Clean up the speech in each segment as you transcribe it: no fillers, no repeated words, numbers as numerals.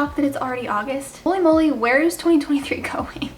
shocked that it's already August? Holy moly, where is 2023 going?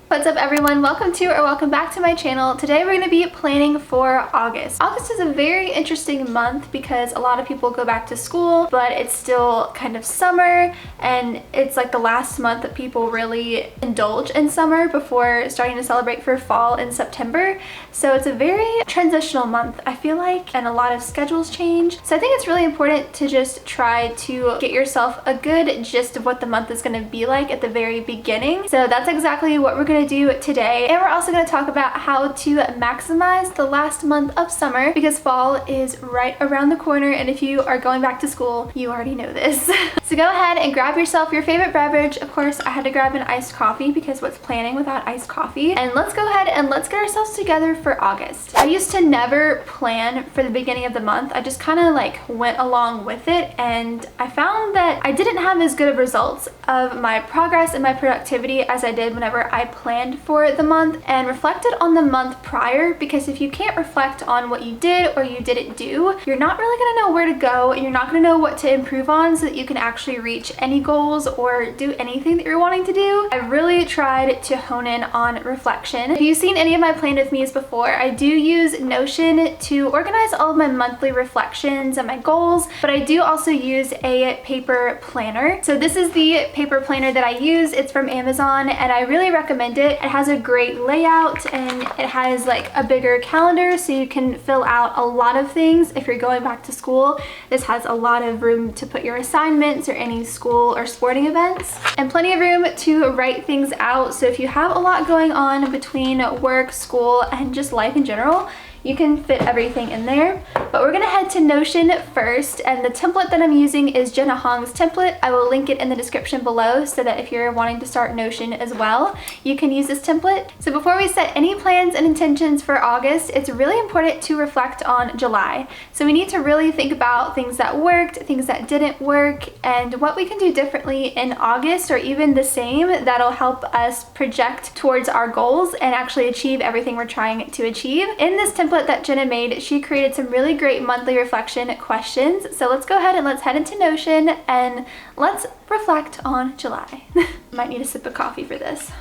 What's up everyone? Welcome to or welcome back to my channel. Today we're going to be planning for August. August is a very interesting month because a lot of people go back to school, but it's still kind of summer and it's like the last month that people really indulge in summer before starting to celebrate for fall in September. So it's a very transitional month, I feel like, and a lot of schedules change. So I think it's really important to just try to get yourself a good gist of what the month is going to be like at the very beginning. So that's exactly what we're going to do today, and we're also going to talk about how to maximize the last month of summer because fall is right around the corner, and if you are going back to school, you already know this. So go ahead and grab yourself your favorite beverage. Of course, I had to grab an iced coffee because what's planning without iced coffee? And let's go ahead and let's get ourselves together for August. I used to never plan for the beginning of the month. I just kind of like went along with it, and I found that I didn't have as good of results of my progress and my productivity as I did whenever I planned for the month and reflected on the month prior, because if you can't reflect on what you did or you didn't do, you're not really going to know where to go, and you're not going to know what to improve on so that you can actually reach any goals or do anything that you're wanting to do. I really tried to hone in on reflection. If you've seen any of my Plan With Me's before, I do use Notion to organize all of my monthly reflections and my goals, but I do also use a paper planner. So this is the paper planner that I use. It's from Amazon and I really recommend it. It has a great layout and it has like a bigger calendar so you can fill out a lot of things if you're going back to school. This has a lot of room to put your assignments or any school or sporting events, and plenty of room to write things out. So if you have a lot going on between work, school, and just life in general, you can fit everything in there. But we're gonna head to Notion first, and the template that I'm using is Jenna's template. I will link it in the description below so that if you're wanting to start Notion as well, you can use this template. So before we set any plans and intentions for August, it's really important to reflect on July. So we need to really think about things that worked, things that didn't work, and what we can do differently in August or even the same that'll help us project towards our goals and actually achieve everything we're trying to achieve. In this template that Jenna made, she created some really great monthly reflection questions. So let's go ahead and let's head into Notion and let's reflect on July. Might need a sip of coffee for this.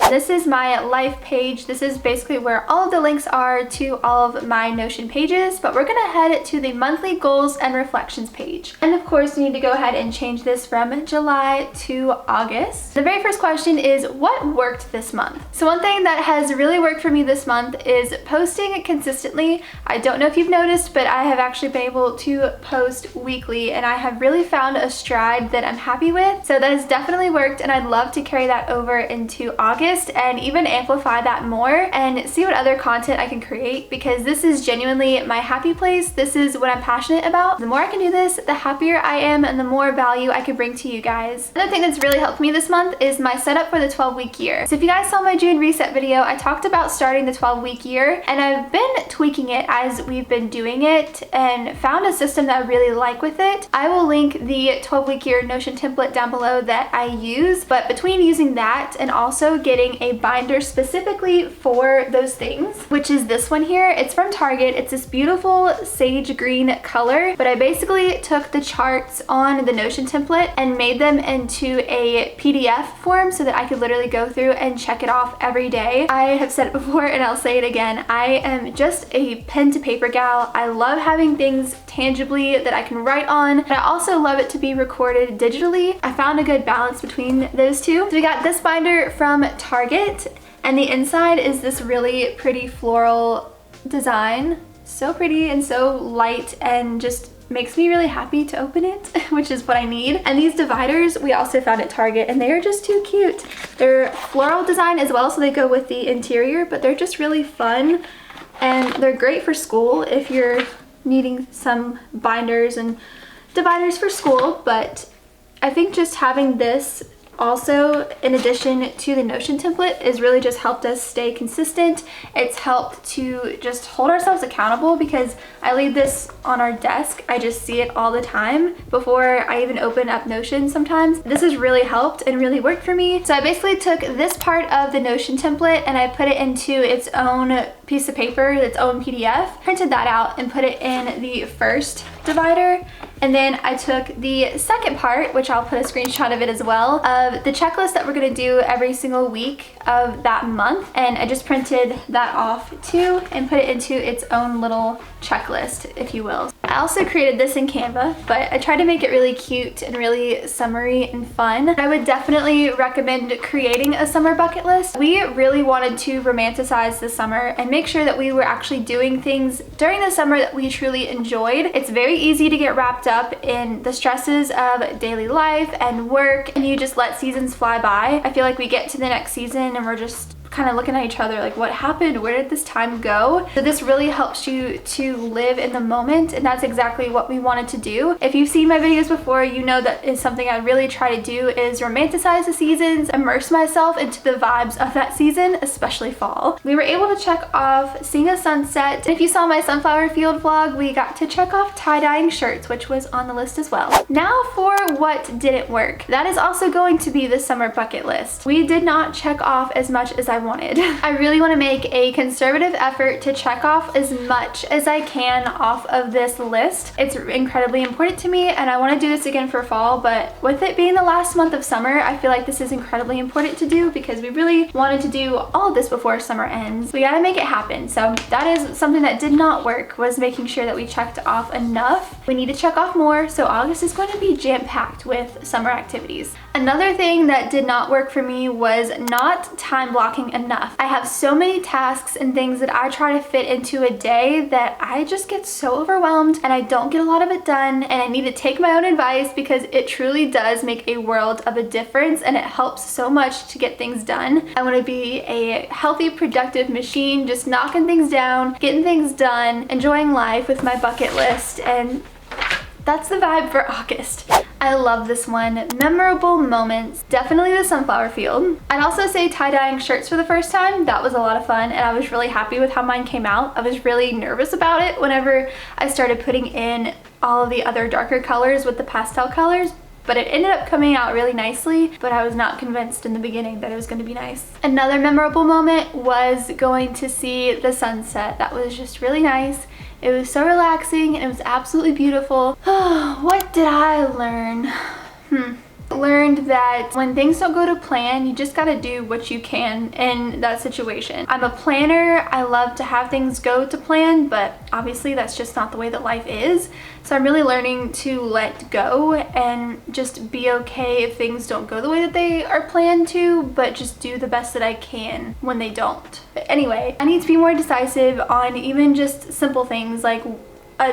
This is my life page. This is basically where all of the links are to all of my Notion pages, but we're gonna head to the monthly goals and reflections page. And of course, we need to go ahead and change this from July to August. The very first question is, what worked this month? So one thing that has really worked for me this month is posting consistently. I don't know if you've noticed, but I have actually been able to post weekly, and I have really found a stride that I'm happy with. So that has definitely worked, and I'd love to carry that over into August and even amplify that more and see what other content I can create, because this is genuinely my happy place. This is what I'm passionate about. The more I can do this, the happier I am and the more value I can bring to you guys. Another thing that's really helped me this month is my setup for the 12-week year. So if you guys saw my June reset video, I talked about starting the 12-week year, and I've been tweaking it as we've been doing it and found a system that I really like with it. I will link the 12-week year Notion template down below that I use, but between using that and also getting a binder specifically for those things, which is this one here. It's from Target. It's this beautiful sage green color, but I basically took the charts on the Notion template and made them into a PDF form so that I could literally go through and check it off every day. I have said it before and I'll say it again. I am just a pen to paper gal. I love having things tangibly that I can write on, but I also love it to be recorded digitally. I found a good balance between those two. So we got this binder from Target, and the inside is this really pretty floral design. So pretty and so light and just makes me really happy to open it, which is what I need. And these dividers we also found at Target, and they are just too cute. They're floral design as well, so they go with the interior, but they're just really fun, and they're great for school if you're needing some binders and dividers for school. But I think just having this also, in addition to the Notion template, has really just helped us stay consistent. It's helped to just hold ourselves accountable because I leave this on our desk. I just see it all the time before I even open up Notion sometimes. This has really helped and really worked for me. So I basically took this part of the Notion template and I put it into its own piece of paper, its own PDF, printed that out and put it in the first divider. And then I took the second part, which I'll put a screenshot of it as well, of the checklist that we're gonna do every single week of that month. And I just printed that off too and put it into its own little checklist, if you will. I also created this in Canva, but I tried to make it really cute and really summery and fun. I would definitely recommend creating a summer bucket list. We really wanted to romanticize the summer and make sure that we were actually doing things during the summer that we truly enjoyed. It's very easy to get wrapped up in the stresses of daily life and work, and you just let seasons fly by. I feel like we get to the next season and we're just kind of looking at each other like, what happened? Where did this time go? So this really helps you to live in the moment, and that's exactly what we wanted to do. If you've seen my videos before, you know that is something I really try to do, is romanticize the seasons, immerse myself into the vibes of that season, especially fall. We were able to check off seeing a sunset. If you saw my sunflower field vlog, we got to check off tie-dyeing shirts, which was on the list as well. Now for what didn't work. That is also going to be the summer bucket list. We did not check off as much as I wanted. I really want to make a conservative effort to check off as much as I can off of this list. It's incredibly important to me, and I want to do this again for fall, but with it being the last month of summer, I feel like this is incredibly important to do because we really wanted to do all of this before summer ends. We gotta make it happen. So that is something that did not work, was making sure that we checked off enough. We need to check off more, so August is going to be jam-packed with summer activities. Another thing that did not work for me was not time blocking enough. I have so many tasks and things that I try to fit into a day that I just get so overwhelmed and I don't get a lot of it done, and I need to take my own advice because it truly does make a world of a difference and it helps so much to get things done. I want to be a healthy, productive machine, just knocking things down, getting things done, enjoying life with my bucket list, and that's the vibe for August. I love this one. Memorable moments, definitely the sunflower field. I'd also say tie-dyeing shirts for the first time. That was a lot of fun, and I was really happy with how mine came out. I was really nervous about it whenever I started putting in all of the other darker colors with the pastel colors, but it ended up coming out really nicely, but I was not convinced in the beginning that it was going to be nice. Another memorable moment was going to see the sunset. That was just really nice. It was so relaxing and it was absolutely beautiful. What did I learn? Learned that when things don't go to plan, you just gotta do what you can in that situation. I'm a planner. I love to have things go to plan, but obviously that's just not the way that life is. So I'm really learning to let go and just be okay if things don't go the way that they are planned to, but just do the best that I can when they don't. But anyway, I need to be more decisive on even just simple things like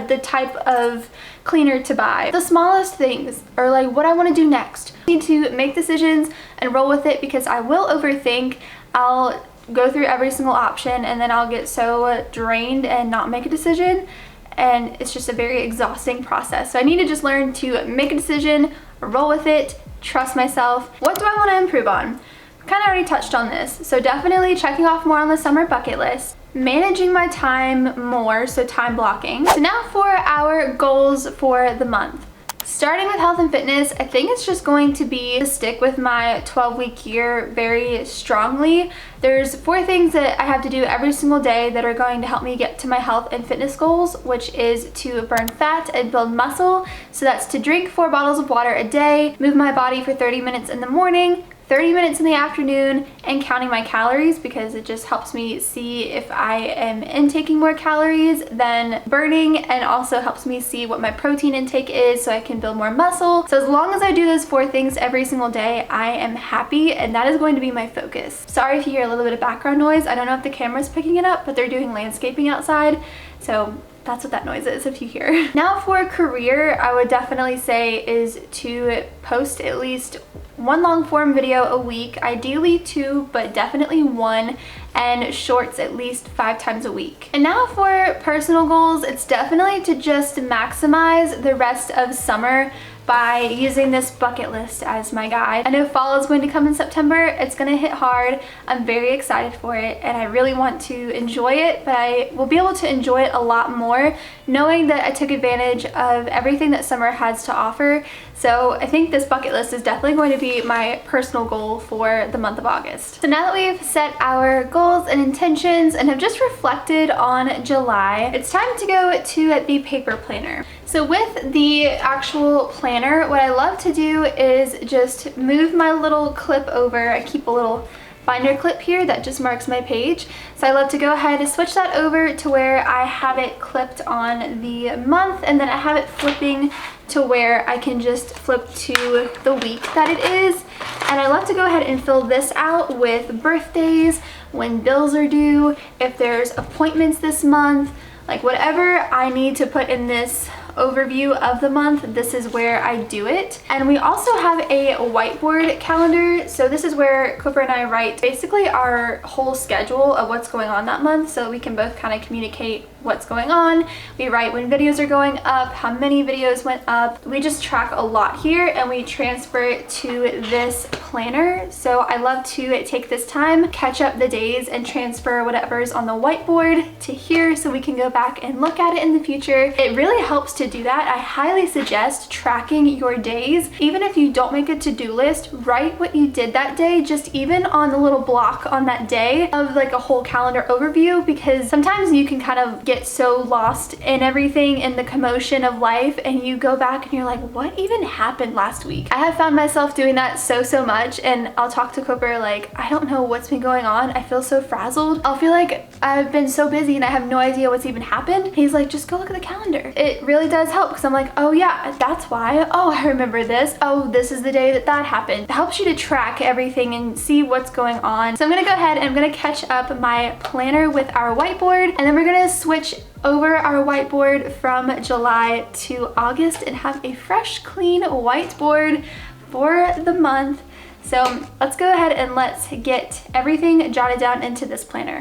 the type of cleaner to buy. The smallest things, or like what I want to do next. I need to make decisions and roll with it because I will overthink. I'll go through every single option and then I'll get so drained and not make a decision, and it's just a very exhausting process. So I need to just learn to make a decision, roll with it, trust myself. What do I want to improve on? Kind of already touched on this, so definitely checking off more on the summer bucket list. Managing my time more, so time blocking. So now for our goals for the month. Starting with health and fitness, I think it's just going to be to stick with my 12-week year very strongly. There's 4 things that I have to do every single day that are going to help me get to my health and fitness goals, which is to burn fat and build muscle. So that's to drink 4 bottles of water a day, move my body for 30 minutes in the morning, 30 minutes in the afternoon, and counting my calories because it just helps me see if I am intaking more calories than burning, and also helps me see what my protein intake is so I can build more muscle. So as long as I do those 4 things every single day, I am happy, and that is going to be my focus. Sorry if you hear a little bit of background noise. I don't know if the camera's picking it up, but they're doing landscaping outside, so that's what that noise is if you hear. Now for career, I would definitely say is to post at least 1 long form video a week, ideally 2, but definitely 1, and shorts at least 5 times a week. And now for personal goals, it's definitely to just maximize the rest of summer by using this bucket list as my guide. I know fall is going to come in September. It's going to hit hard. I'm very excited for it and I really want to enjoy it, but I will be able to enjoy it a lot more knowing that I took advantage of everything that summer has to offer. So I think this bucket list is definitely going to be my personal goal for the month of August. So now that we've set our goals and intentions and have just reflected on July, it's time to go to the paper planner. So with the actual planner, what I love to do is just move my little clip over. I keep a little binder clip here that just marks my page. So I love to go ahead and switch that over to where I have it clipped on the month, and then I have it flipping to where I can just flip to the week that it is. And I love to go ahead and fill this out with birthdays, when bills are due, if there's appointments this month, like whatever I need to put in this overview of the month, this is where I do it. And we also have a whiteboard calendar. So this is where Cooper and I write basically our whole schedule of what's going on that month, so we can both kind of communicate what's going on. We write when videos are going up, how many videos went up. We just track a lot here and we transfer it to this planner. So I love to take this time, catch up the days, and transfer whatever's on the whiteboard to here so we can go back and look at it in the future. It really helps to do that. I highly suggest tracking your days. Even if you don't make a to-do list, write what you did that day, just even on the little block on that day of like a whole calendar overview, because sometimes you can kind of get so lost in everything in the commotion of life and you go back and you're like, what even happened last week? I have found myself doing that so much, and I'll talk to Cooper like, I don't know what's been going on. I feel so frazzled. I'll feel like I've been so busy and I have no idea what's even happened. He's like, just go look at the calendar. It really does help because I'm like, oh yeah, that's why. Oh, I remember this. Oh, this is the day that that happened. It helps you to track everything and see what's going on. So I'm gonna go ahead and I'm gonna catch up my planner with our whiteboard, and then we're gonna switch over our whiteboard from July to August and have a fresh, clean whiteboard for the month. So let's go ahead and let's get everything jotted down into this planner.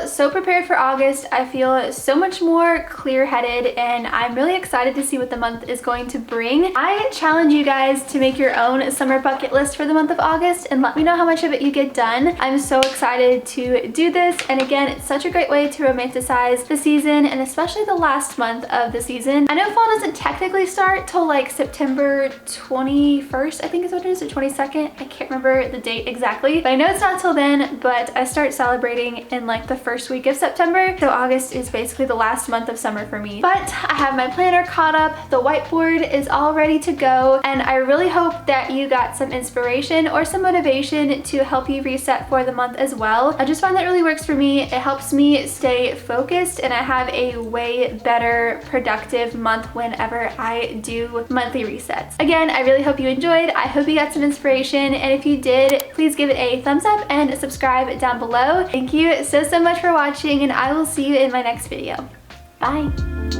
So prepared for August. I feel so much more clear-headed and I'm really excited to see what the month is going to bring. I challenge you guys to make your own summer bucket list for the month of August and let me know how much of it you get done. I'm so excited to do this, and again, it's such a great way to romanticize the season and especially the last month of the season. I know fall doesn't technically start till like September 21st, I think is what it is, or 22nd. I can't remember the date exactly, but I know it's not till then, but I start celebrating in like the first week of September. So August is basically the last month of summer for me. But I have my planner caught up, the whiteboard is all ready to go, and I really hope that you got some inspiration or some motivation to help you reset for the month as well. I just find that really works for me. It helps me stay focused and I have a way better productive month whenever I do monthly resets. Again, I really hope you enjoyed. I hope you got some inspiration, and if you did, please give it a thumbs up and subscribe down below. Thank you so much for watching, and I will see you in my next video. Bye!